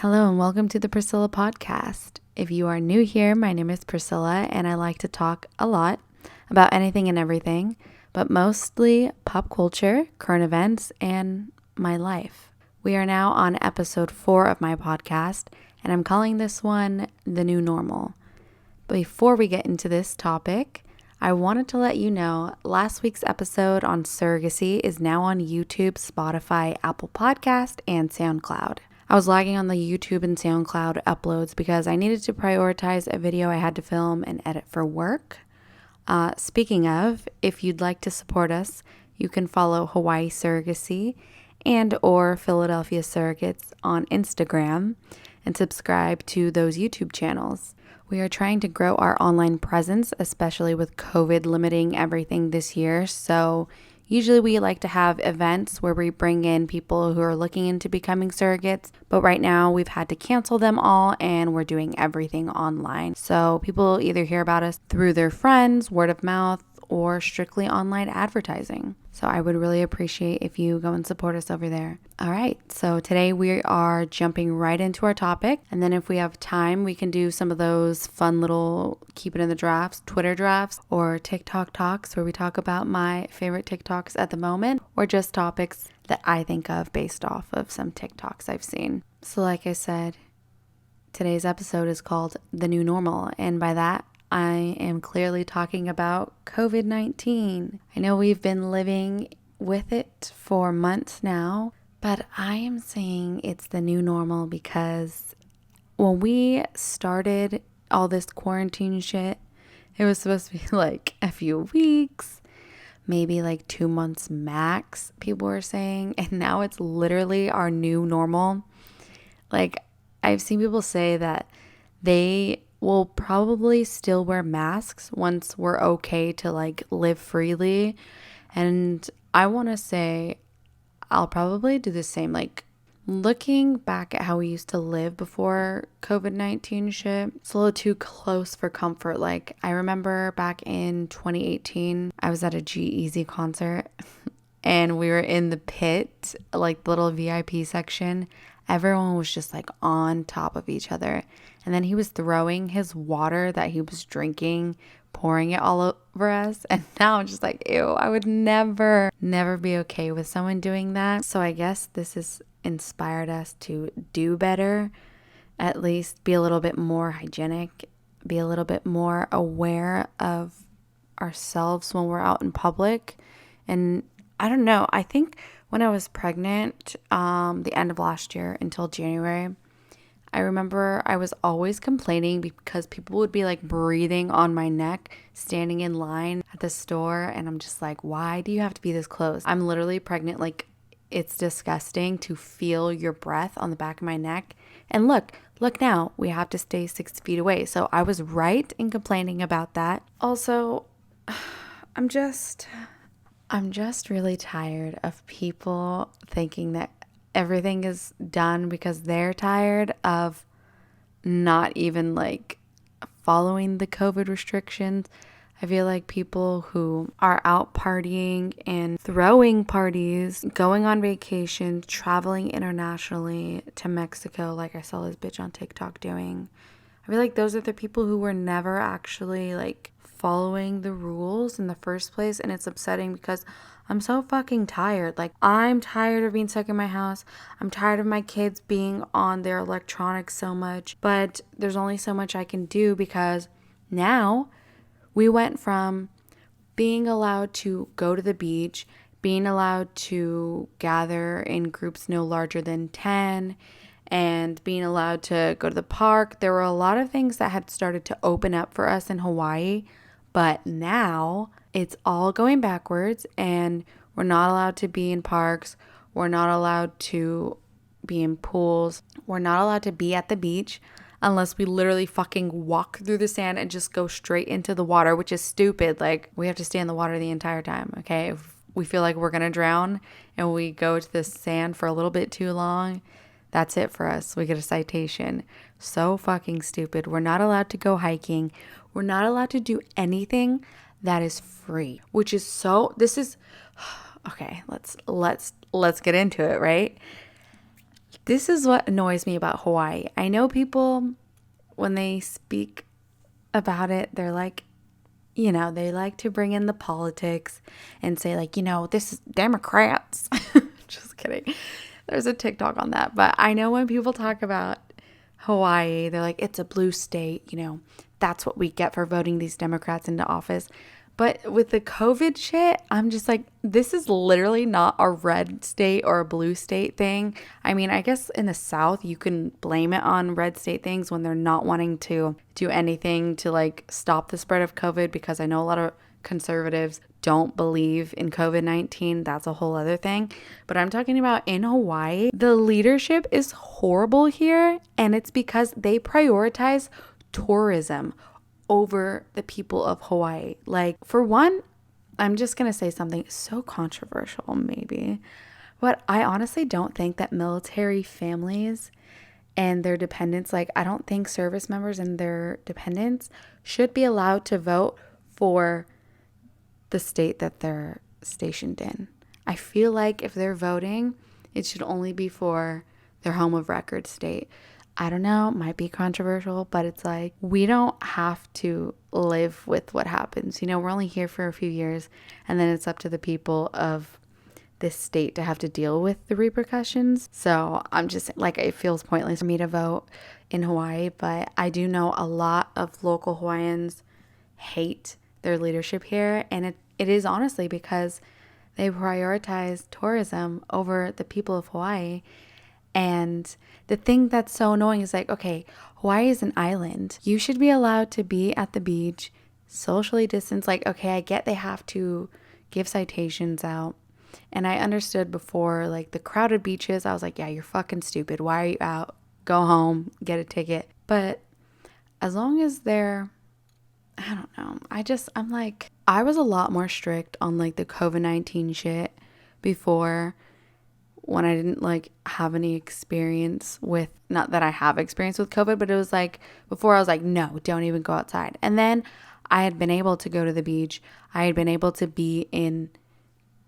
Hello and welcome to the Prizzilla Podcast. If you are new here, my name is Prizzilla and I like to talk a lot about anything and everything, but mostly pop culture, current events, and my life. We are now on episode 4 of my podcast and I'm calling this one The New Normal. Before we get into this topic, I wanted to let you know last week's episode on surrogacy is now on YouTube, Spotify, Apple Podcast, and SoundCloud. I was lagging on the YouTube and SoundCloud uploads because I needed to prioritize a video I had to film and edit for work. Speaking of, if you'd like to support us, you can follow Hawaii Surrogacy and or Philadelphia Surrogates on Instagram and subscribe to those YouTube channels. We are trying to grow our online presence, especially with COVID limiting everything this year. So usually we like to have events where we bring in people who are looking into becoming surrogates, but right now we've had to cancel them all and we're doing everything online. So people either hear about us through their friends, word of mouth, or strictly online advertising. So I would really appreciate if you go and support us over there. All right, so today we are jumping right into our topic. And then if we have time, we can do some of those fun little keep it in the drafts, Twitter drafts, or TikTok talks where we talk about my favorite TikToks at the moment, or just topics that I think of based off of some TikToks I've seen. So like I said, today's episode is called The New Normal. And by that, I am clearly talking about COVID-19. I know we've been living with it for months now, but I am saying it's the new normal because when we started all this quarantine shit, it was supposed to be like a few weeks, maybe like 2 months max, people were saying, and now it's literally our new normal. Like, I've seen people say that they will probably still wear masks once we're okay to like live freely. And I want to say I'll probably do the same. Like looking back at how we used to live before COVID-19 shit, it's a little too close for comfort. Like I remember back in 2018, I was at a G-Eazy concert and we were in the pit, like the little VIP section. Everyone was just like on top of each other. And then he was throwing his water that he was drinking, pouring it all over us. And now I'm just like, ew, I would never be okay with someone doing that. So I guess this has inspired us to do better, at least be a little bit more hygienic, be a little bit more aware of ourselves when we're out in public. And I don't know, I think when I was pregnant, the end of last year until January, I remember I was always complaining because people would be like breathing on my neck, standing in line at the store. And I'm just like, why do you have to be this close? I'm literally pregnant. Like, it's disgusting to feel your breath on the back of my neck. And look now, we have to stay 6 feet away. So I was right in complaining about that. Also, I'm just really tired of people thinking that everything is done because they're tired of not even like following the COVID restrictions. I feel like people who are out partying and throwing parties, going on vacation, traveling internationally to Mexico, like I saw this bitch on TikTok doing. I feel like those are the people who were never actually like following the rules in the first place, and it's upsetting because I'm so fucking tired. Like, I'm tired of being stuck in my house. I'm tired of my kids being on their electronics so much, but there's only so much I can do because now we went from being allowed to go to the beach, being allowed to gather in groups no larger than 10, and being allowed to go to the park. There were a lot of things that had started to open up for us in Hawaii, but now it's all going backwards and we're not allowed to be in parks. We're not allowed to be in pools. We're not allowed to be at the beach unless we literally fucking walk through the sand and just go straight into the water, which is stupid. Like, we have to stay in the water the entire time, okay? If we feel like we're gonna drown and we go to the sand for a little bit too long, that's it for us. We get a citation. So fucking stupid. We're not allowed to go hiking. We're not allowed to do anything that is free, which is so, this is, okay, let's get into it, right? This is what annoys me about Hawaii. I know people, when they speak about it, they're like, they like to bring in the politics and say like, this is Democrats. Just kidding. There's a TikTok on that. But I know when people talk about Hawaii, they're like, it's a blue state, that's what we get for voting these Democrats into office. But with the COVID shit, I'm just like, this is literally not a red state or a blue state thing. I mean, I guess in the South, you can blame it on red state things when they're not wanting to do anything to like stop the spread of COVID, because I know a lot of conservatives don't believe in COVID-19. That's a whole other thing. But I'm talking about in Hawaii, the leadership is horrible here. And it's because they prioritize tourism over the people of Hawaii. Like, for one, I'm just going to say something so controversial maybe, but I honestly don't think that military families and their dependents, like I don't think service members and their dependents should be allowed to vote for the state that they're stationed in. I feel like if they're voting, it should only be for their home of record state. I don't know, might be controversial, but it's like, we don't have to live with what happens. We're only here for a few years, and then it's up to the people of this state to have to deal with the repercussions. So I'm just like, it feels pointless for me to vote in Hawaii, but I do know a lot of local Hawaiians hate their leadership here, and it is honestly because they prioritize tourism over the people of Hawaii. And the thing that's so annoying is like, okay, Hawaii is an island. You should be allowed to be at the beach, socially distanced. Like, okay, I get they have to give citations out. And I understood before, like the crowded beaches, I was like, yeah, you're fucking stupid. Why are you out? Go home, get a ticket. But as long as they're, I don't know. I'm like, I was a lot more strict on like the COVID-19 shit before, when I didn't like have any experience with, not that I have experience with COVID, but it was like, before I was like, no, don't even go outside. And then I had been able to go to the beach. I had been able to be in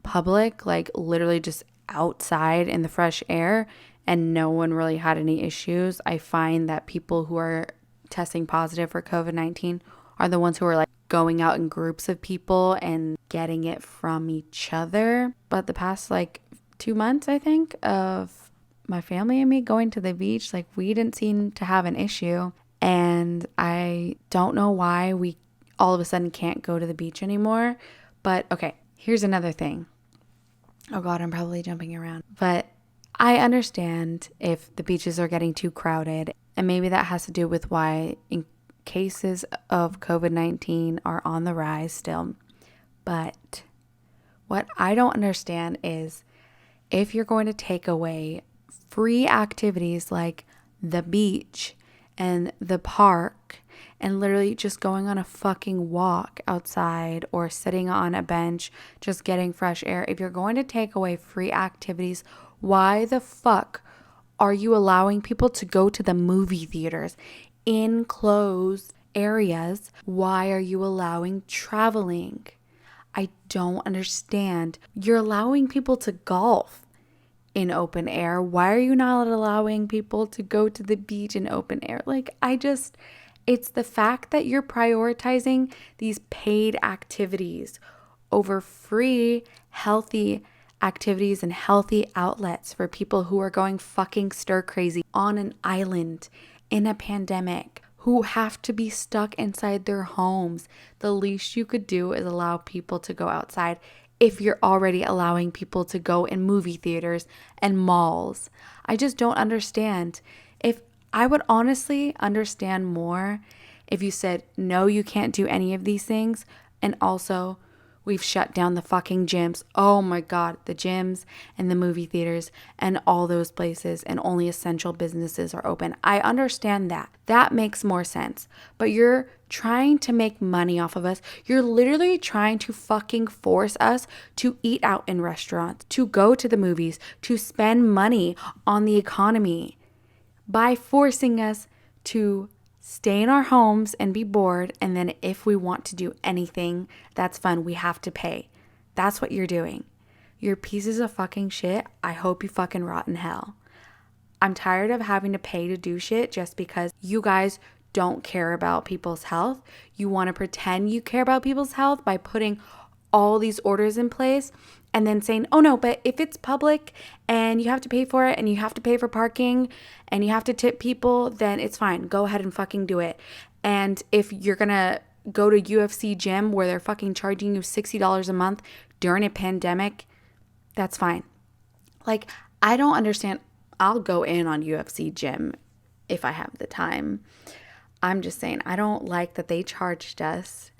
public, like literally just outside in the fresh air, and no one really had any issues. I find that people who are testing positive for COVID-19 are the ones who are like going out in groups of people and getting it from each other. But the past like 2 months, I think, of my family and me going to the beach, like we didn't seem to have an issue. And I don't know why we all of a sudden can't go to the beach anymore. But okay, here's another thing. Oh God, I'm probably jumping around. But I understand if the beaches are getting too crowded, and maybe that has to do with why in cases of COVID-19 are on the rise still. But what I don't understand is, if you're going to take away free activities like the beach and the park and literally just going on a fucking walk outside or sitting on a bench, just getting fresh air, if you're going to take away free activities, why the fuck are you allowing people to go to the movie theaters in closed areas? Why are you allowing traveling? I don't understand. You're allowing people to golf in open air. Why are you not allowing people to go to the beach in open air? Like, it's the fact that you're prioritizing these paid activities over free, healthy activities and healthy outlets for people who are going fucking stir crazy on an island in a pandemic, who have to be stuck inside their homes. The least you could do is allow people to go outside if you're already allowing people to go in movie theaters and malls. I just don't understand. If I would honestly understand more if you said, no, you can't do any of these things, and also we've shut down the fucking gyms. Oh my God, the gyms and the movie theaters and all those places, and only essential businesses are open. I understand that. That makes more sense. But you're trying to make money off of us. You're literally trying to fucking force us to eat out in restaurants, to go to the movies, to spend money on the economy by forcing us to stay in our homes and be bored, and then if we want to do anything that's fun, we have to pay. That's what you're doing. You're pieces of fucking shit. I hope you fucking rot in hell. I'm tired of having to pay to do shit just because you guys don't care about people's health. You want to pretend you care about people's health by putting all these orders in place and then saying, oh no, but if it's public and you have to pay for it and you have to pay for parking and you have to tip people, then it's fine. Go ahead and fucking do it. And if you're going to go to UFC gym where they're fucking charging you $60 a month during a pandemic, that's fine. Like, I don't understand. I'll go in on UFC gym if I have the time. I'm just saying, I don't like that they charged us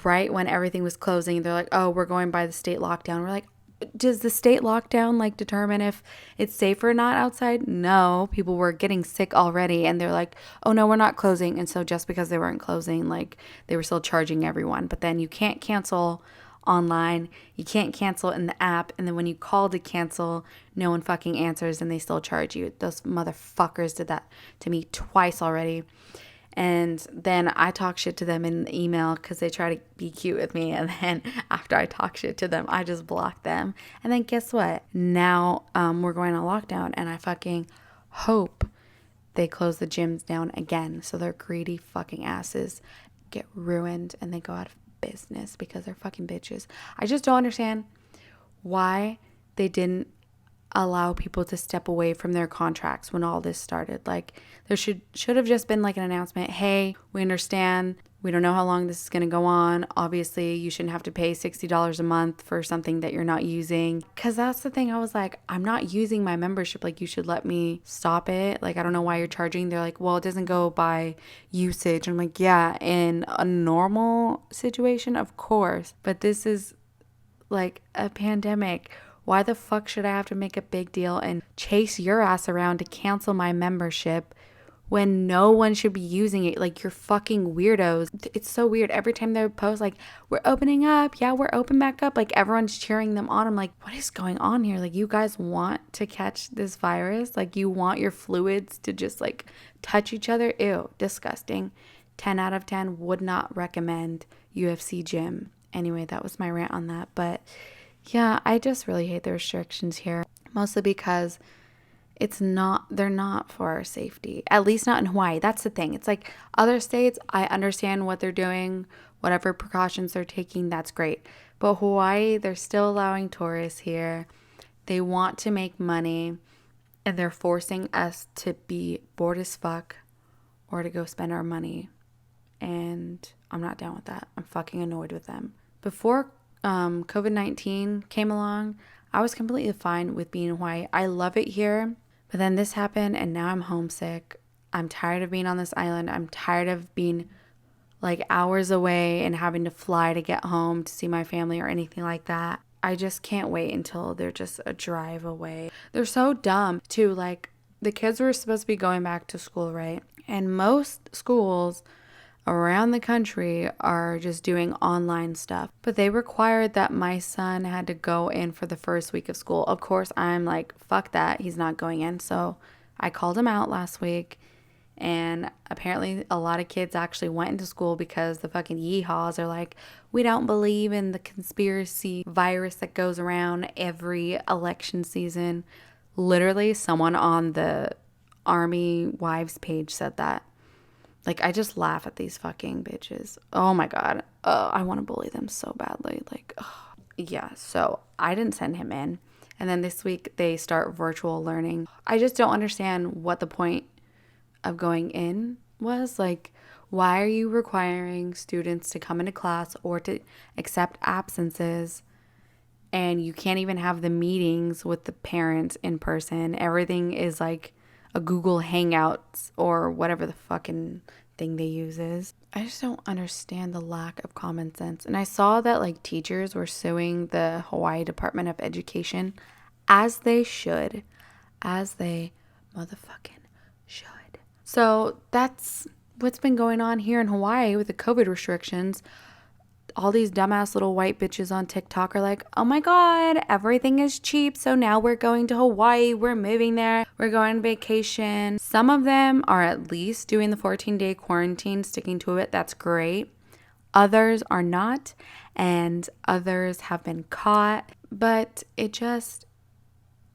right when everything was closing. They're like, oh, we're going by the state lockdown. We're like, does the state lockdown like determine if it's safe or not outside? No, people were getting sick already and they're like, oh no, we're not closing. And so just because they weren't closing, like they were still charging everyone. But then you can't cancel online, you can't cancel in the app, and then when you call to cancel, no one fucking answers and they still charge you. Those motherfuckers did that to me twice already. And then I talk shit to them in the email because they try to be cute with me. And then after I talk shit to them, I just block them. And then guess what? Now we're going on lockdown and I fucking hope they close the gyms down again. So their greedy fucking asses get ruined and they go out of business because they're fucking bitches. I just don't understand why they didn't allow people to step away from their contracts when all this started. Like there should have just been like an announcement. Hey, we understand. We don't know how long this is going to go on. Obviously, you shouldn't have to pay $60 a month for something that you're not using. Because that's the thing. I was like, I'm not using my membership. Like, you should let me stop it. Like, I don't know why you're charging. They're like, well, it doesn't go by usage. I'm like, yeah, in a normal situation, of course. But this is like a pandemic. Why the fuck should I have to make a big deal and chase your ass around to cancel my membership when no one should be using it? Like, you're fucking weirdos. It's so weird. Every time they post, like, we're opening up. Yeah, we're open back up. Like, everyone's cheering them on. I'm like, what is going on here? Like, you guys want to catch this virus? Like, you want your fluids to just, like, touch each other? Ew, disgusting. 10 out of 10 would not recommend UFC gym. Anyway, that was my rant on that. But yeah, I just really hate the restrictions here, mostly because they're not for our safety, at least not in Hawaii. That's the thing. It's like other states, I understand what they're doing, whatever precautions they're taking, that's great. But Hawaii, they're still allowing tourists here. They want to make money and they're forcing us to be bored as fuck or to go spend our money. And I'm not down with that. I'm fucking annoyed with them. Before COVID-19 came along, I was completely fine with being in Hawaii. I love it here, but then this happened and now I'm homesick. I'm tired of being on this island. I'm tired of being like hours away and having to fly to get home to see my family or anything like that. I just can't wait until they're just a drive away. They're so dumb too. Like, the kids were supposed to be going back to school, right? And most schools around the country are just doing online stuff. But they required that my son had to go in for the first week of school. Of course, I'm like, fuck that. He's not going in. So I called him out last week. And apparently a lot of kids actually went into school because the fucking yeehaws are like, we don't believe in the conspiracy virus that goes around every election season. Literally, someone on the Army Wives page said that. Like, I just laugh at these fucking bitches. Oh my God. I want to bully them so badly. Like, yeah. So I didn't send him in. And then this week they start virtual learning. I just don't understand what the point of going in was. Like, why are you requiring students to come into class or to accept absences? And you can't even have the meetings with the parents in person. Everything is like a Google Hangouts or whatever the fucking thing they use is. I just don't understand the lack of common sense. And I saw that like teachers were suing the Hawaii Department of Education, as they should, as they motherfucking should. So that's what's been going on here in Hawaii with the COVID restrictions. All these dumbass little white bitches on TikTok are like, oh my God, everything is cheap. So now we're going to Hawaii. We're moving there. We're going on vacation. Some of them are at least doing the 14-day quarantine, sticking to it. That's great. Others are not. And others have been caught. But it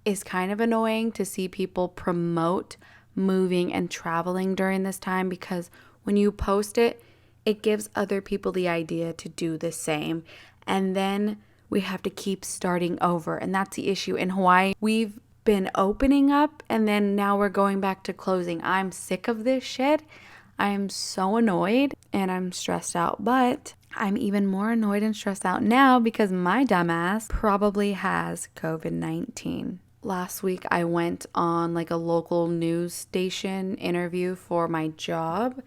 is kind of annoying to see people promote moving and traveling during this time, because when you post it, it gives other people the idea to do the same. And then we have to keep starting over. And that's the issue. In Hawaii, we've been opening up and then now we're going back to closing. I'm sick of this shit. I am so annoyed and I'm stressed out. But I'm even more annoyed and stressed out now because my dumbass probably has COVID-19. Last week, I went on like a local news station interview for my job,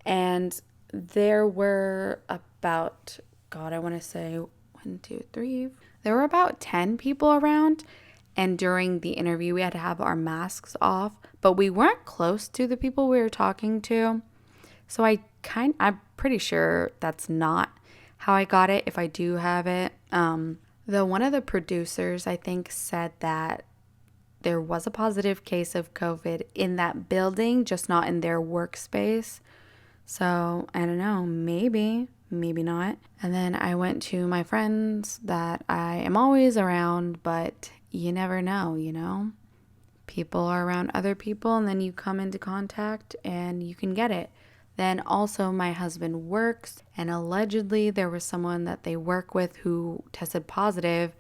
and there were about, God, I want to say 1, 2, 3. There were about 10 people around, and during the interview, we had to have our masks off, but we weren't close to the people we were talking to. So I'm pretty sure that's not how I got it, if I do have it. Though one of the producers, I think, said that there was a positive case of COVID in that building, just not in their workspace. So I don't know, maybe not. And then I went to my friends that I am always around, but you never know, you know? People are around other people and then you come into contact and you can get it. Then also my husband works, and allegedly there was someone that they work with who tested positive,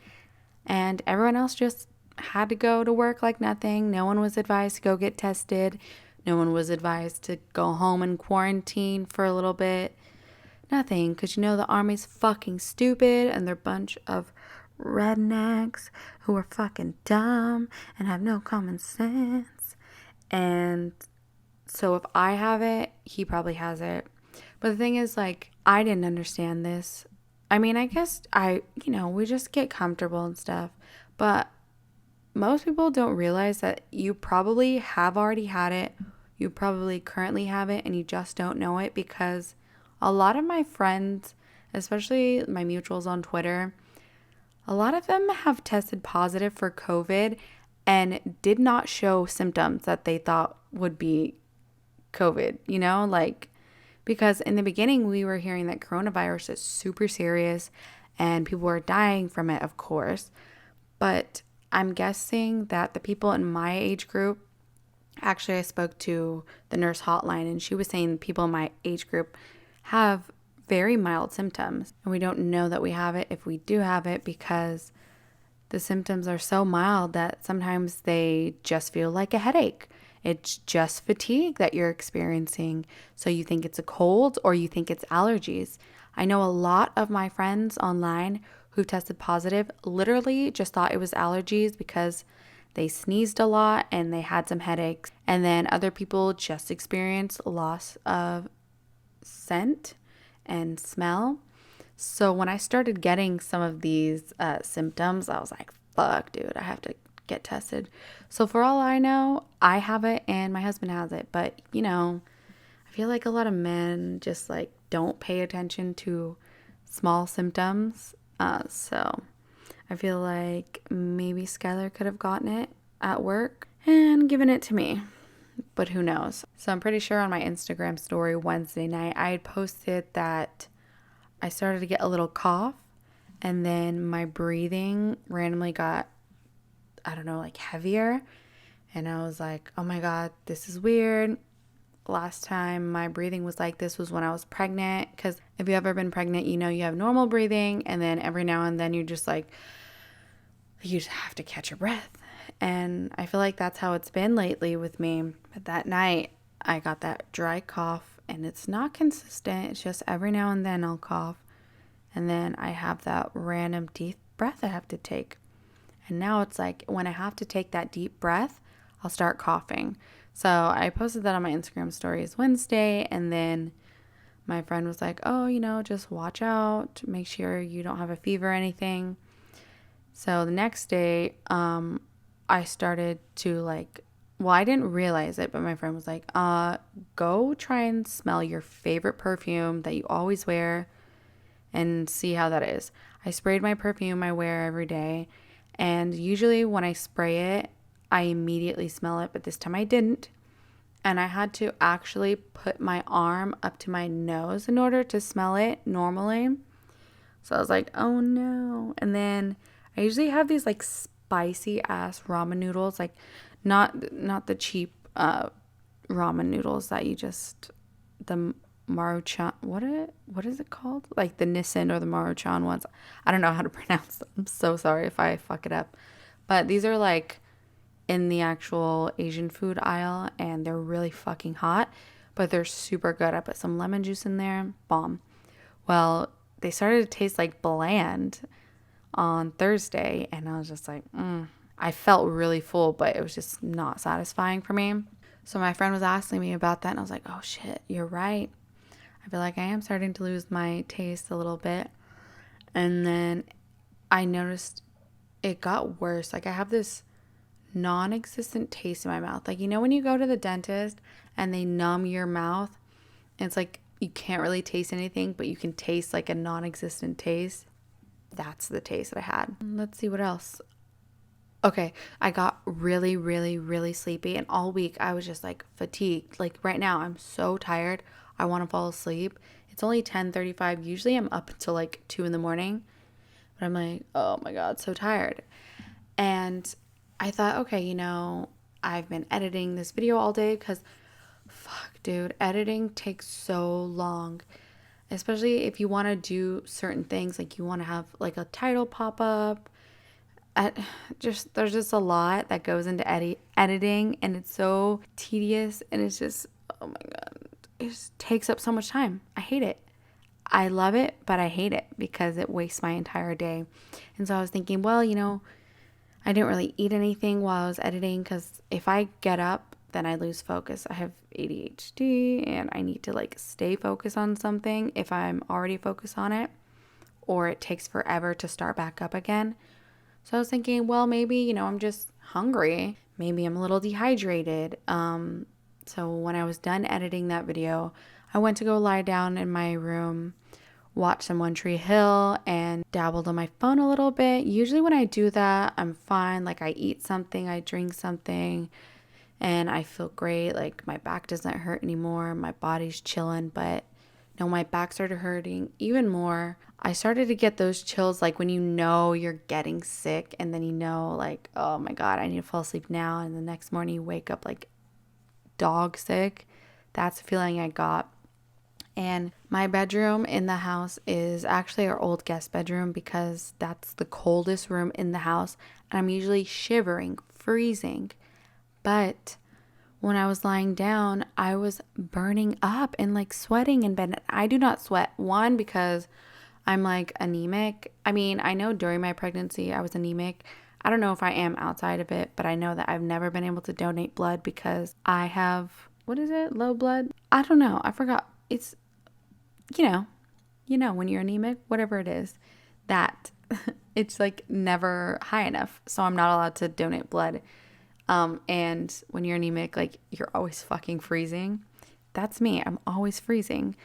and everyone else just had to go to work like nothing. No one was advised to go get tested. No one was advised to go home and quarantine for a little bit. Nothing, because the Army's fucking stupid and they're a bunch of rednecks who are fucking dumb and have no common sense. And so if I have it, he probably has it. But the thing is, like, I didn't understand this. I mean, I guess we just get comfortable and stuff. But most people don't realize that you probably have already had it. You probably currently have it and you just don't know it, because a lot of my friends, especially my mutuals on Twitter, a lot of them have tested positive for COVID and did not show symptoms that they thought would be COVID, because in the beginning we were hearing that coronavirus is super serious and people were dying from it, of course. But I'm guessing that the people in my age group, actually I spoke to the nurse hotline and she was saying people in my age group have very mild symptoms. And we don't know that we have it if we do have it, because the symptoms are so mild that sometimes they just feel like a headache. It's just fatigue that you're experiencing. So you think it's a cold or you think it's allergies. I know a lot of my friends online who tested positive literally just thought it was allergies because they sneezed a lot and they had some headaches. And then other people just experienced loss of scent and smell. So when I started getting some of these symptoms, I was like, fuck, dude, I have to get tested. So for all I know, I have it and my husband has it. But, I feel like a lot of men just don't pay attention to small symptoms. So I feel like maybe Skylar could have gotten it at work and given it to me. But who knows? So I'm pretty sure on my Instagram story Wednesday night, I had posted that I started to get a little cough and then my breathing randomly got, heavier. And I was like, oh my God, this is weird. Last time my breathing was like this was when I was pregnant. Because if you've ever been pregnant, you have normal breathing. And then every now and then you're just you just have to catch your breath. And I feel like that's how it's been lately with me. But that night I got that dry cough and it's not consistent. It's just every now and then I'll cough. And then I have that random deep breath I have to take. And now it's like when I have to take that deep breath, I'll start coughing. So I posted that on my Instagram stories Wednesday, and then my friend was like, oh, just watch out. Make sure you don't have a fever or anything. So the next day, I started to I didn't realize it, but my friend was like, go try and smell your favorite perfume that you always wear and see how that is. I sprayed my perfume I wear every day. And usually when I spray it, I immediately smell it, but this time I didn't. And I had to actually put my arm up to my nose in order to smell it normally. So I was like, oh no. And then I usually have these spicy ass ramen noodles, like not the cheap ramen noodles that you just, the Maruchan, what is it called? Like the Nissin or the Maruchan ones. I don't know how to pronounce them. I'm so sorry if I fuck it up. But these are like in the actual Asian food aisle, and they're really fucking hot, but they're super good. I put some lemon juice in there. Bomb. Well, they started to taste like bland on Thursday, and I was just like, I felt really full, but it was just not satisfying for me. So my friend was asking me about that, and I was like, oh shit, you're right. I feel like I am starting to lose my taste a little bit. And then I noticed it got worse. Like I have this non-existent taste in my mouth. Like, you know when you go to the dentist and they numb your mouth, and it's like you can't really taste anything, but you can taste like a non-existent taste? That's the taste that I had. Let's see what else. Okay, I got really, really, really sleepy, and all week I was just like fatigued. Like right now, I'm so tired. I want to fall asleep. It's only 10:35. Usually I'm up until like 2 in the morning, but I'm like, oh my God, so tired. And I thought, okay, I've been editing this video all day because fuck, dude, editing takes so long. Especially if you want to do certain things, like you want to have like a title pop up. There's just a lot that goes into editing, and it's so tedious, and it's just, oh my God, it just takes up so much time. I hate it. I love it, but I hate it because it wastes my entire day. And so I was thinking, well, I didn't really eat anything while I was editing, because if I get up, then I lose focus. I have ADHD, and I need to like stay focused on something if I'm already focused on it, or it takes forever to start back up again. So I was thinking, well, maybe, I'm just hungry. Maybe I'm a little dehydrated. So when I was done editing that video, I went to go lie down in my room, watch some One Tree Hill, and dabbled on my phone a little bit. Usually when I do that, I'm fine. Like I eat something, I drink something, and I feel great. Like my back doesn't hurt anymore. My body's chilling. But no, my back started hurting even more. I started to get those chills, like when you're getting sick, and then like, oh my God, I need to fall asleep now. And the next morning you wake up like dog sick. That's the feeling I got. And my bedroom in the house is actually our old guest bedroom, because that's the coldest room in the house. And I'm usually shivering, freezing. But when I was lying down, I was burning up and like sweating in bed. I do not sweat. One, because I'm like anemic. I mean, I know during my pregnancy I was anemic. I don't know if I am outside of it, but I know that I've never been able to donate blood because I have, what is it? Low blood? I don't know. I forgot. It's, when you're anemic, whatever it is, that it's like never high enough. So I'm not allowed to donate blood. And when you're anemic, like you're always fucking freezing. That's me. I'm always freezing.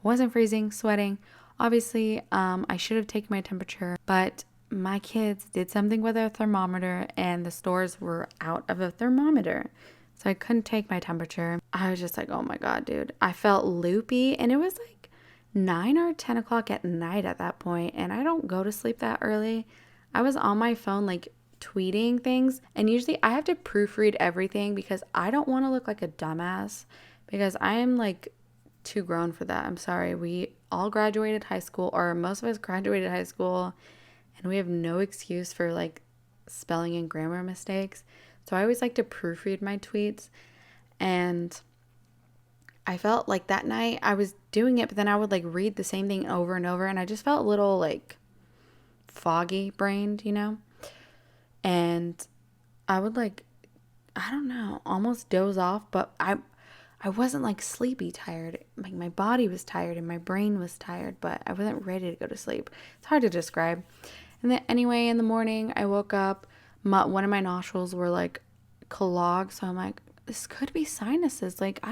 Wasn't freezing, sweating. Obviously, I should have taken my temperature, but my kids did something with their thermometer, and the stores were out of a thermometer. So I couldn't take my temperature. I was just like, oh my God, dude. I felt loopy, and it was like 9 or 10 o'clock at night at that point, and I don't go to sleep that early. I was on my phone, like tweeting things, and usually I have to proofread everything because I don't want to look like a dumbass, because I am like too grown for that. I'm sorry. We all graduated high school, or most of us graduated high school, and we have no excuse for like spelling and grammar mistakes. So I always like to proofread my tweets, and I felt like that night I was doing it, but then I would like read the same thing over and over, and I just felt a little like foggy brained, and I would like, I don't know, almost doze off, but I wasn't like sleepy tired. Like my body was tired and my brain was tired, but I wasn't ready to go to sleep. It's hard to describe. And then anyway, in the morning I woke up, one of my nostrils were like clogged. So I'm like, this could be sinuses. Like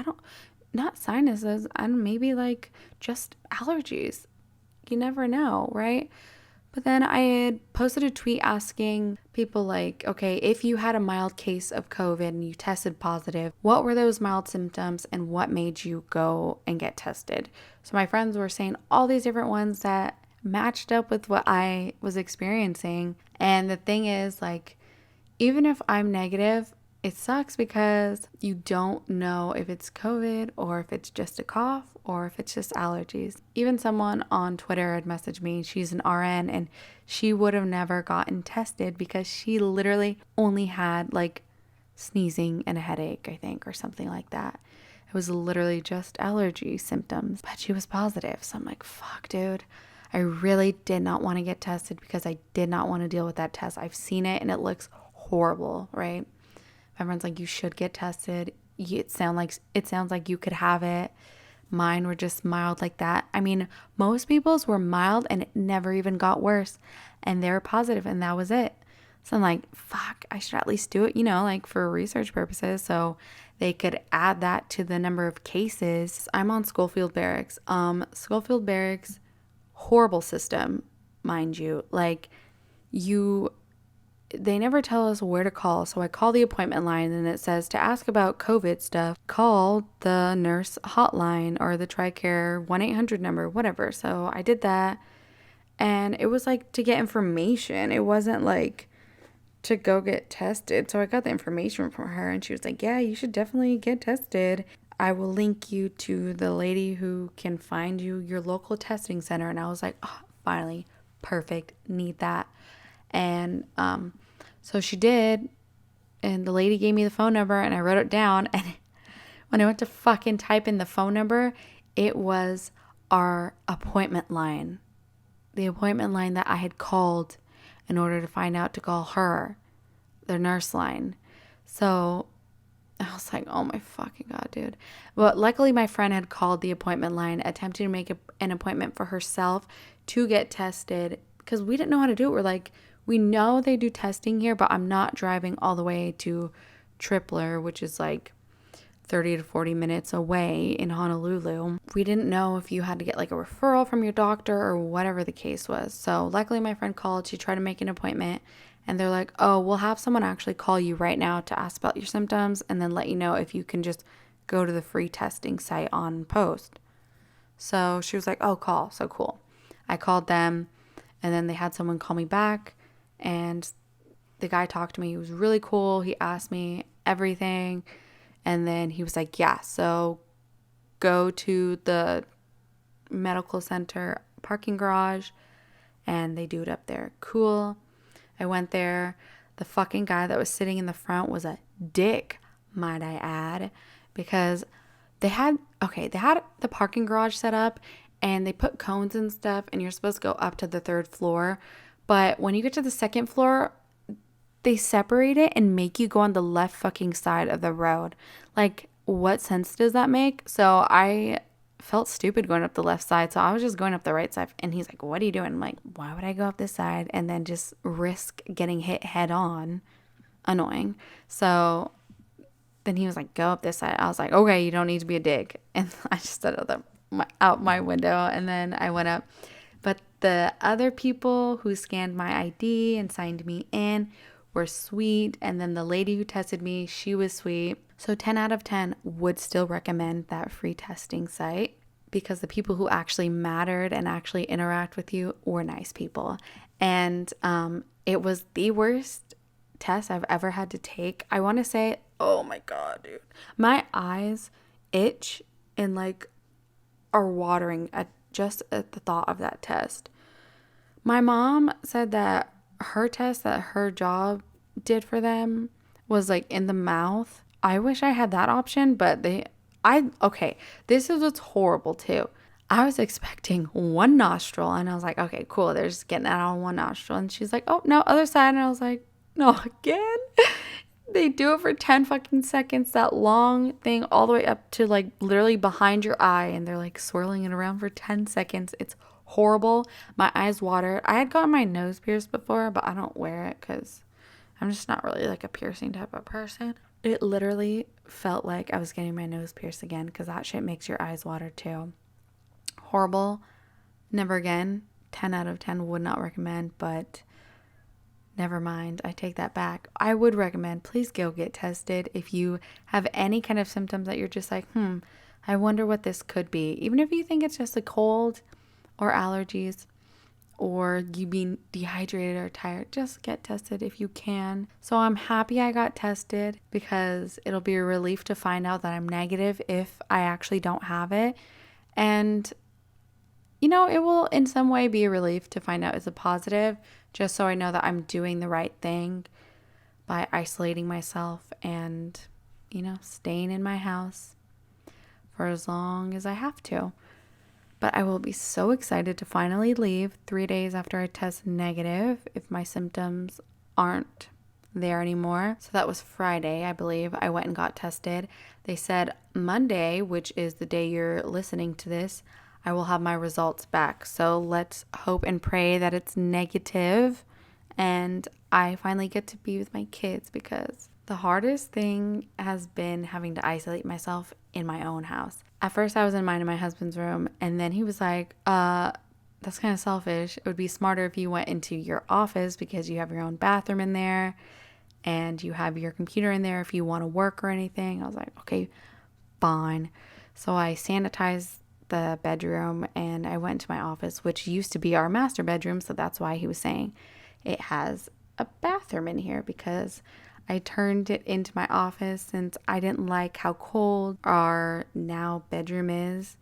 not sinuses. And maybe like just allergies. You never know, right? But then I had posted a tweet asking people like, okay, if you had a mild case of COVID and you tested positive, what were those mild symptoms and what made you go and get tested? So my friends were saying all these different ones that matched up with what I was experiencing. And the thing is, like, even if I'm negative, it sucks because you don't know if it's COVID or if it's just a cough or if it's just allergies. Even someone on Twitter had messaged me, she's an RN, and she would have never gotten tested because she literally only had like sneezing and a headache, I think, or something like that. It was literally just allergy symptoms, but she was positive. So I'm like, fuck, dude. I really did not want to get tested because I did not want to deal with that test. I've seen it and it looks horrible, right? Everyone's like, you should get tested. It sounds like you could have it. Mine were just mild like that. I mean, most people's were mild and it never even got worse. And they were positive and that was it. So I'm like, fuck, I should at least do it, like for research purposes. So they could add that to the number of cases. I'm on Schofield Barracks. Schofield Barracks, horrible system, mind you. Like they never tell us where to call. So I call the appointment line and it says to ask about COVID stuff, call the nurse hotline or the TRICARE 1-800 number, whatever. So I did that and it was like to get information. It wasn't like to go get tested. So I got the information from her and she was like, yeah, you should definitely get tested. I will link you to the lady who can find you your local testing center. And I was like, oh, finally, perfect, need that. And so she did, and the lady gave me the phone number and I wrote it down. And when I went to fucking type in the phone number, it was our appointment line, the appointment line that I had called in order to find out to call her, the nurse line. So I was like, oh my fucking God, dude. But luckily my friend had called the appointment line, attempting to make an appointment for herself to get tested because we didn't know how to do it. We're like, we know they do testing here, but I'm not driving all the way to Tripler, which is like 30 to 40 minutes away in Honolulu. We didn't know if you had to get like a referral from your doctor or whatever the case was. So luckily my friend called. She tried to make an appointment and they're like, oh, we'll have someone actually call you right now to ask about your symptoms and then let you know if you can just go to the free testing site on post. So she was like, oh, call. So cool. I called them and then they had someone call me back and the guy talked to me. He was really cool. He asked me everything. And then he was like, yeah, so go to the medical center parking garage and they do it up there. Cool. I went there. The fucking guy that was sitting in the front was a dick, might I add, because they had the parking garage set up and they put cones and stuff and you're supposed to go up to the 3rd floor. But when you get to the 2nd floor, they separate it and make you go on the left fucking side of the road. Like, what sense does that make? So I felt stupid going up the left side. So I was just going up the right side. And he's like, what are you doing? I'm like, why would I go up this side and then just risk getting hit head on? Annoying. So then he was like, go up this side. I was like, okay, you don't need to be a dick. And I just stood out my window and then I went up. But the other people who scanned my ID and signed me in were sweet. And then the lady who tested me, she was sweet. So 10 out of 10 would still recommend that free testing site because the people who actually mattered and actually interact with you were nice people. And it was the worst test I've ever had to take. I want to say, oh my God, dude. My eyes itch and like are watering at the thought of that test. My mom said that her test that her job did for them was like in the mouth. I wish I had that option, but this is what's horrible too. I was expecting one nostril and I was like, okay, cool. They're just getting it out on one nostril. And she's like, oh, no, other side. And I was like, no, again? They do it for 10 fucking seconds, that long thing all the way up to like literally behind your eye. And they're like swirling it around for 10 seconds. It's horrible. My eyes water. I had gotten my nose pierced before, but I don't wear it because I'm just not really like a piercing type of person. It literally felt like I was getting my nose pierced again because that shit makes your eyes water too. Horrible. Never again. 10 out of 10 would not recommend, but never mind. I take that back. I would recommend, please go get tested if you have any kind of symptoms that you're just like, I wonder what this could be. Even if you think it's just a cold or allergies or you being dehydrated or tired, just get tested if you can. So I'm happy I got tested because it'll be a relief to find out that I'm negative if I actually don't have it. And, you know, it will in some way be a relief to find out it's a positive, just so I know that I'm doing the right thing by isolating myself and, you know, staying in my house for as long as I have to. But I will be so excited to finally leave 3 days after I test negative if my symptoms aren't there anymore. So that was Friday, I believe. I went and got tested. They said Monday, which is the day you're listening to this, I will have my results back. So let's hope and pray that it's negative and I finally get to be with my kids, because the hardest thing has been having to isolate myself in my own house. At first I was in mine in my husband's room, and then he was like, that's kind of selfish. It would be smarter if you went into your office because you have your own bathroom in there and you have your computer in there if you want to work or anything. I was like, okay, fine. So I sanitized the bedroom and I went to my office, which used to be our master bedroom. So that's why he was saying it has a bathroom in here, because I turned it into my office since I didn't like how cold our now bedroom is.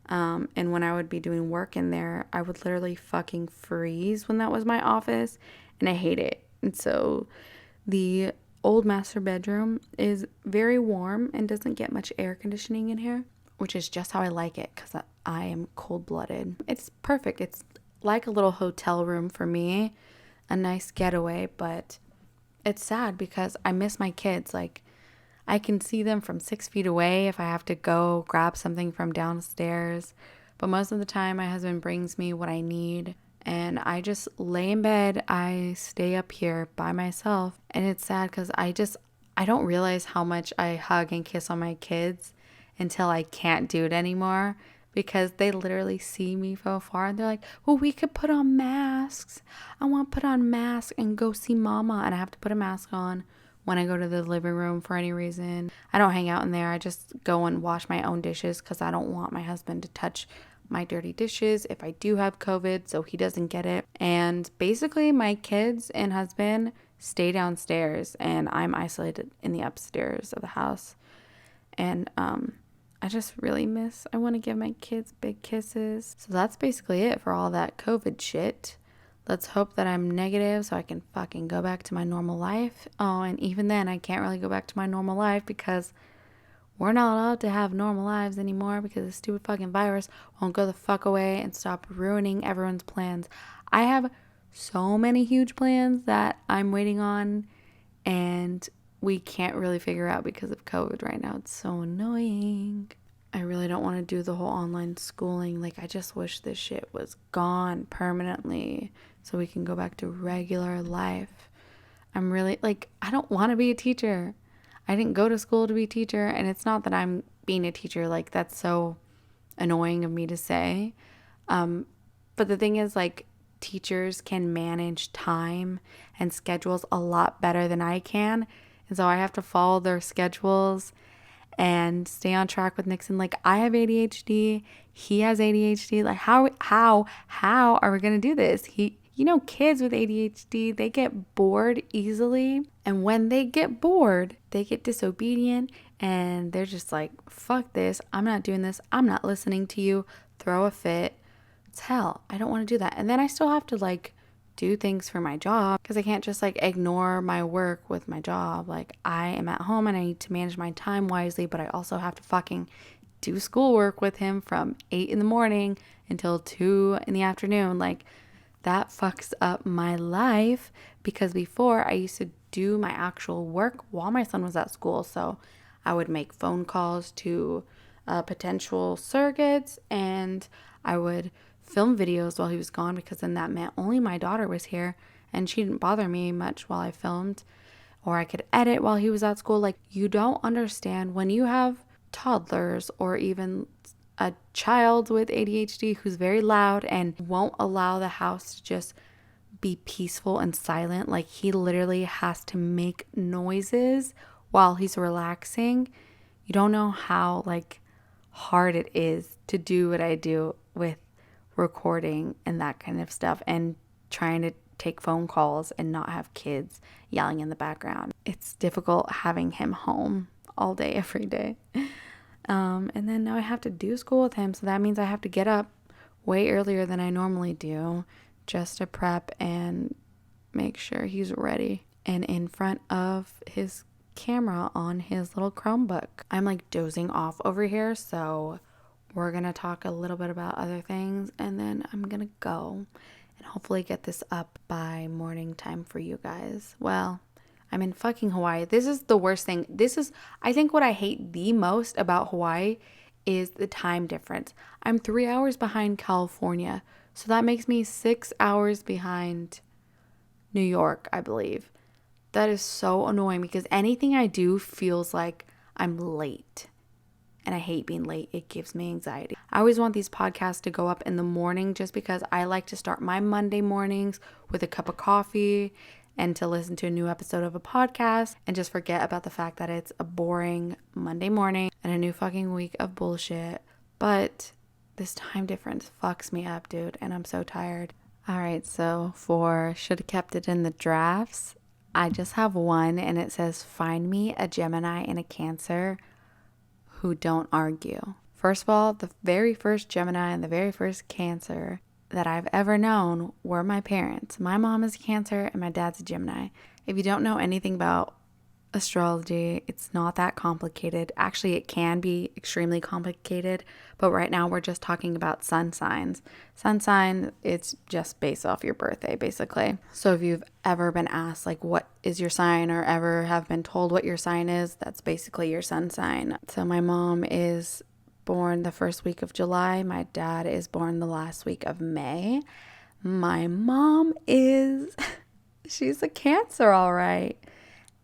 And when I would be doing work in there, I would literally fucking freeze when that was my office, and I hate it. And so the old master bedroom is very warm and doesn't get much air conditioning in here, which is just how I like it because I am cold-blooded. It's perfect. It's like a little hotel room for me, a nice getaway, but it's sad because I miss my kids. Like, I can see them from 6 feet away if I have to go grab something from downstairs. But most of the time, my husband brings me what I need, and I just lay in bed. I stay up here by myself, and it's sad because I don't realize how much I hug and kiss on my kids until I can't do it anymore, because they literally see me from afar and they're like, well, we could put on masks. I want to put on masks and go see mama. And I have to put a mask on when I go to the living room for any reason. I don't hang out in there. I just go and wash my own dishes because I don't want my husband to touch my dirty dishes if I do have COVID, so he doesn't get it. And basically my kids and husband stay downstairs and I'm isolated in the upstairs of the house. And I just really I want to give my kids big kisses. So that's basically it for all that COVID shit. Let's hope that I'm negative so I can fucking go back to my normal life. Oh, and even then I can't really go back to my normal life because we're not allowed to have normal lives anymore because the stupid fucking virus won't go the fuck away and stop ruining everyone's plans. I have so many huge plans that I'm waiting on, and we can't really figure out because of COVID right now. It's so annoying. I really don't want to do the whole online schooling. Like, I just wish this shit was gone permanently so we can go back to regular life. I'm really, like, I don't want to be a teacher. I didn't go to school to be a teacher, and it's not that I'm being a teacher. Like, that's so annoying of me to say. But the thing is, like, teachers can manage time and schedules a lot better than I can. And so I have to follow their schedules and stay on track with Nixon. Like, I have ADHD, he has ADHD. Like, how are we gonna do this? Kids with ADHD, they get bored easily, and when they get bored, they get disobedient, and they're just like, fuck this, I'm not doing this, I'm not listening to you, throw a fit. It's hell. I don't want to do that. And then I still have to, like, do things for my job because I can't just, like, ignore my work with my job. Like, I am at home and I need to manage my time wisely, but I also have to fucking do schoolwork with him from 8 in the morning until 2 in the afternoon. Like, that fucks up my life, because before I used to do my actual work while my son was at school. So I would make phone calls to potential surrogates, and I would film videos while he was gone, because then that meant only my daughter was here and she didn't bother me much while I filmed. Or I could edit while he was at school. Like, you don't understand when you have toddlers or even a child with ADHD who's very loud and won't allow the house to just be peaceful and silent. Like, he literally has to make noises while he's relaxing. You don't know how, like, hard it is to do what I do with recording and that kind of stuff and trying to take phone calls and not have kids yelling in the background. It's difficult having him home all day, every day. And then now I have to do school with him. So that means I have to get up way earlier than I normally do just to prep and make sure he's ready and in front of his camera on his little Chromebook. I'm like dozing off over here, so we're gonna talk a little bit about other things and then I'm gonna go and hopefully get this up by morning time for you guys. Well, I'm in fucking Hawaii. This is the worst thing. I think what I hate the most about Hawaii is the time difference. I'm 3 hours behind California, so that makes me 6 hours behind New York, I believe. That is so annoying because anything I do feels like I'm late. And I hate being late. It gives me anxiety. I always want these podcasts to go up in the morning just because I like to start my Monday mornings with a cup of coffee and to listen to a new episode of a podcast and just forget about the fact that it's a boring Monday morning and a new fucking week of bullshit. But this time difference fucks me up, dude, and I'm so tired. All right, so for should have kept it in the drafts, I just have one and it says, find me a Gemini and a Cancer who don't argue. First of all, the very first Gemini and the very first Cancer that I've ever known were my parents. My mom is a Cancer and my dad's a Gemini. If you don't know anything about astrology, it's not that complicated. Actually, it can be extremely complicated, but right now we're just talking about sun signs. Sun sign, it's just based off your birthday, basically. So if you've ever been asked, like, what is your sign, or ever have been told what your sign is, that's basically your sun sign. So my mom is born the first week of July. My dad is born the last week of May. My mom she's a Cancer, all right.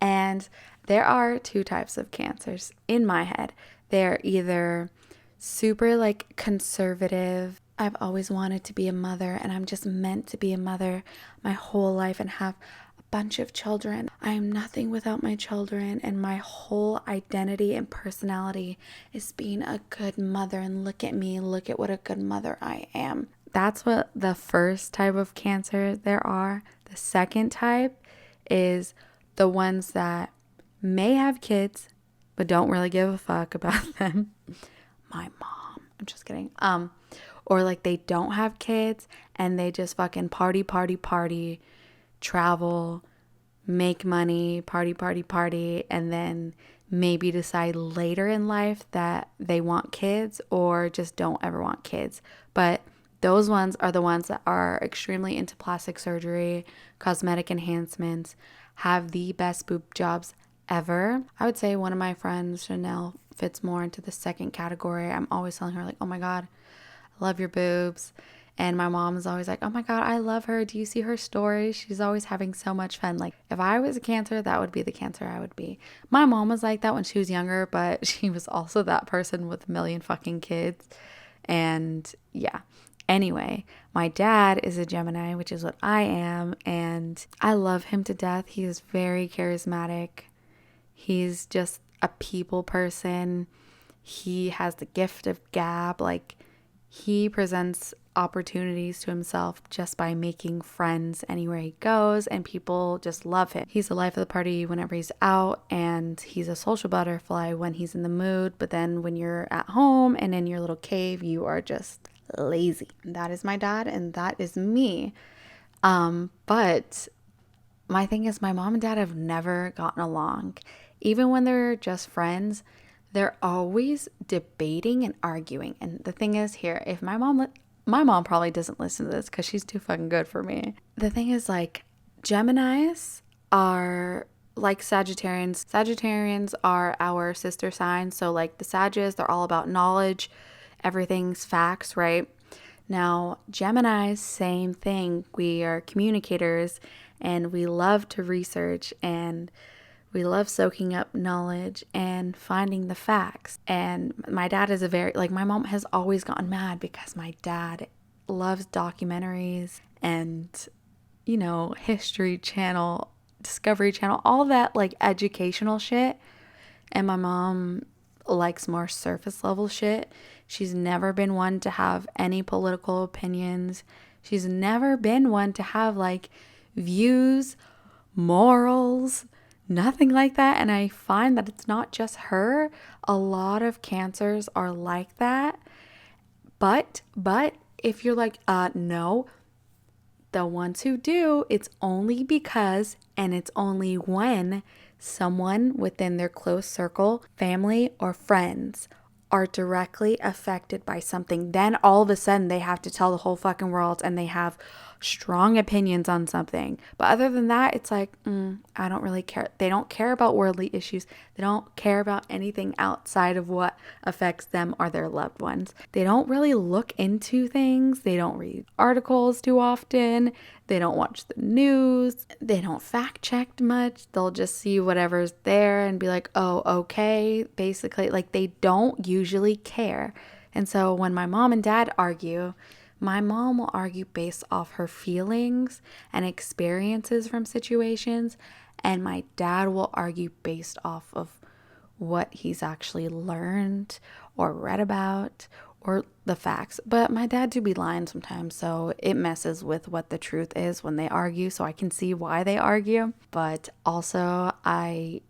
And there are two types of Cancers in my head. They're either super like conservative. I've always wanted to be a mother and I'm just meant to be a mother my whole life and have a bunch of children. I am nothing without my children and my whole identity and personality is being a good mother, and look at me, look at what a good mother I am. That's what the first type of Cancer there are. The second type is the ones that may have kids but don't really give a fuck about them. My mom. I'm just kidding. Or like they don't have kids and they just fucking party, travel, make money, party, and then maybe decide later in life that they want kids or just don't ever want kids. But those ones are the ones that are extremely into plastic surgery, cosmetic enhancements, have the best boob jobs ever. I would say one of my friends, Chanel, fits more into the second category. I'm always telling her like, oh my God, I love your boobs. And my mom is always like, oh my God, I love her. Do you see her stories? She's always having so much fun. Like if I was a Cancer, that would be the Cancer I would be. My mom was like that when she was younger, but she was also that person with a million fucking kids. And yeah. Anyway, my dad is a Gemini, which is what I am, and I love him to death. He is very charismatic. He's just a people person. He has the gift of gab. Like, he presents opportunities to himself just by making friends anywhere he goes, and people just love him. He's the life of the party whenever he's out, and he's a social butterfly when he's in the mood, but then when you're at home and in your little cave, you are just lazy. That is my dad and that is me. But my thing is, my mom and dad have never gotten along. Even when they're just friends, they're always debating and arguing. And the thing is here, if my mom probably doesn't listen to this because she's too fucking good for me. The thing is, like, Geminis are like Sagittarians. Sagittarians are our sister signs. So like the Sagittarians, they're all about knowledge. Everything's facts, right? Now, Geminis, same thing. We are communicators and we love to research and we love soaking up knowledge and finding the facts. And my dad is my mom has always gotten mad because my dad loves documentaries and, History Channel, Discovery Channel, all that like educational shit. And my mom likes more surface level shit. She's never been one to have any political opinions. She's never been one to have like views, morals, nothing like that. And I find that it's not just her. A lot of Cancers are like that. But if you're like, no, the ones who do, it's only because, and it's only when someone within their close circle, family, or friends are directly affected by something, then all of a sudden they have to tell the whole fucking world and they have strong opinions on something. But other than that, it's like, I don't really care. They don't care about worldly issues. They don't care about anything outside of what affects them or their loved ones. They don't really look into things. They don't read articles too often. They don't watch the news. They don't fact check much. They'll just see whatever's there and be like, oh, okay. Basically, like they don't usually care. And so when my mom and dad argue, my mom will argue based off her feelings and experiences from situations, and my dad will argue based off of what he's actually learned or read about or the facts. But my dad do be lying sometimes, so it messes with what the truth is when they argue, so I can see why they argue. But also, I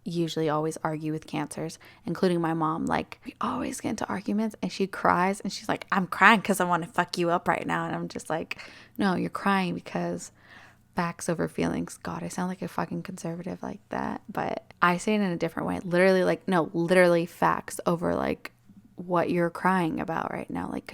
usually always argue with Cancers, including my mom. Like, we always get into arguments and she cries and she's like, I'm crying because I want to fuck you up right now. And I'm just like, no, you're crying because facts over feelings. God, I sound like a fucking conservative like that, but I say it in a different way. Literally, like, no, literally facts over like what you're crying about right now. Like,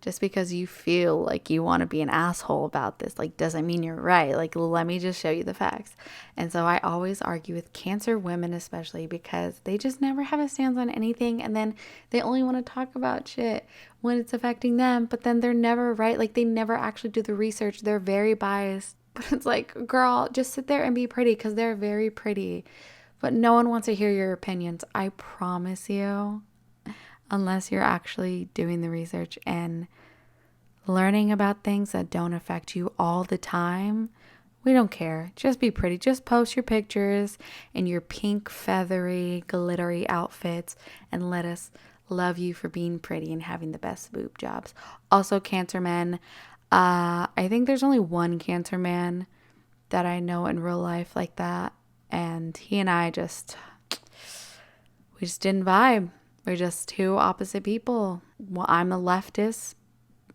just because you feel like you want to be an asshole about this, like, doesn't mean you're right. Like, let me just show you the facts. And so I always argue with Cancer women, especially because they just never have a stance on anything. And then they only want to talk about shit when it's affecting them, but then they're never right. Like, they never actually do the research. They're very biased. But it's like, girl, just sit there and be pretty, because they're very pretty. But no one wants to hear your opinions. I promise you. Unless you're actually doing the research and learning about things that don't affect you all the time, we don't care. Just be pretty. Just post your pictures in your pink, feathery, glittery outfits and let us love you for being pretty and having the best boob jobs. Also, Cancer men, I think there's only one Cancer man that I know in real life like that. And he and I we just didn't vibe. We're just two opposite people. Well, I'm a leftist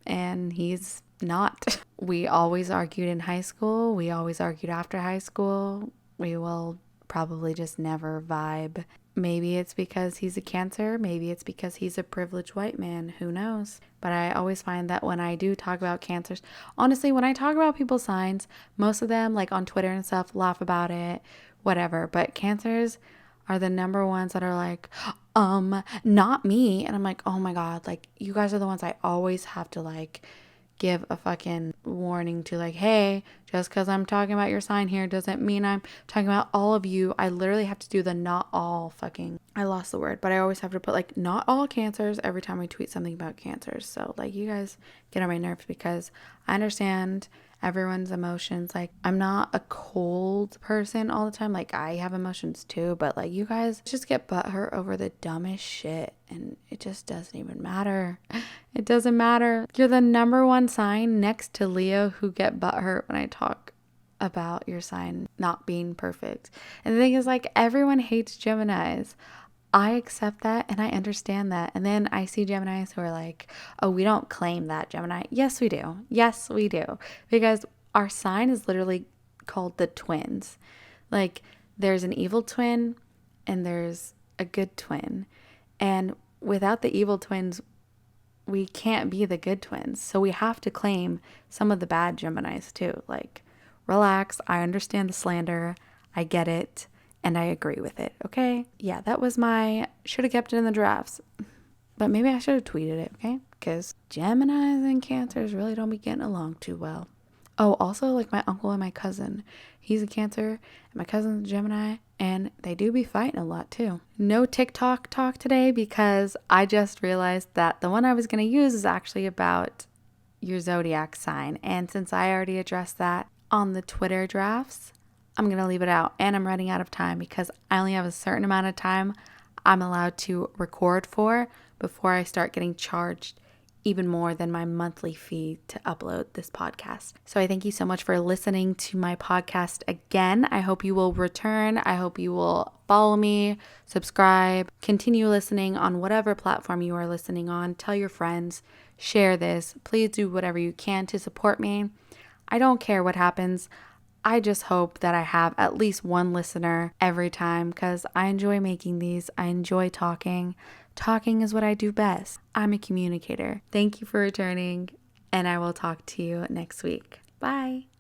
and he's not. We always argued in high school. We always argued after high school. We will probably just never vibe. Maybe it's because he's a Cancer. Maybe it's because he's a privileged white man. Who knows? But I always find that when I do talk about Cancers, honestly, when I talk about people's signs, most of them, like on Twitter and stuff, laugh about it, whatever. But Cancers are the number ones that are like, not me. And I'm like, oh my God, like, you guys are the ones I always have to like give a fucking warning to, like, hey, just because I'm talking about your sign here doesn't mean I'm talking about all of you. I literally have to do the not all fucking, I lost the word, but I always have to put like not all Cancers every time I tweet something about Cancers. So like, you guys get on my nerves because I understand everyone's emotions. Like, I'm not a cold person all the time. Like, I have emotions too, but like, you guys just get butthurt over the dumbest shit and it just doesn't even matter. It doesn't matter. You're the number one sign next to Leo who get butthurt when I talk about your sign not being perfect. And the thing is, like, everyone hates Geminis. I accept that and I understand that. And then I see Geminis who are like, oh, we don't claim that, Gemini. Yes, we do. Yes, we do. Because our sign is literally called the twins. Like, there's an evil twin and there's a good twin. And without the evil twins, we can't be the good twins. So we have to claim some of the bad Geminis too. Like, relax. I understand the slander. I get it. And I agree with it, okay? Yeah, that was my should have kept it in the drafts. But maybe I should have tweeted it, okay? Because Geminis and Cancers really don't be getting along too well. Oh, also, like, my uncle and my cousin. He's a Cancer, and my cousin's a Gemini, and they do be fighting a lot too. No TikTok talk today because I just realized that the one I was going to use is actually about your zodiac sign. And since I already addressed that on the Twitter drafts, I'm going to leave it out, and I'm running out of time because I only have a certain amount of time I'm allowed to record for before I start getting charged even more than my monthly fee to upload this podcast. So I thank you so much for listening to my podcast again. I hope you will return. I hope you will follow me, subscribe, continue listening on whatever platform you are listening on. Tell your friends, share this. Please do whatever you can to support me. I don't care what happens. I just hope that I have at least one listener every time because I enjoy making these. I enjoy talking. Talking is what I do best. I'm a communicator. Thank you for returning, and I will talk to you next week. Bye.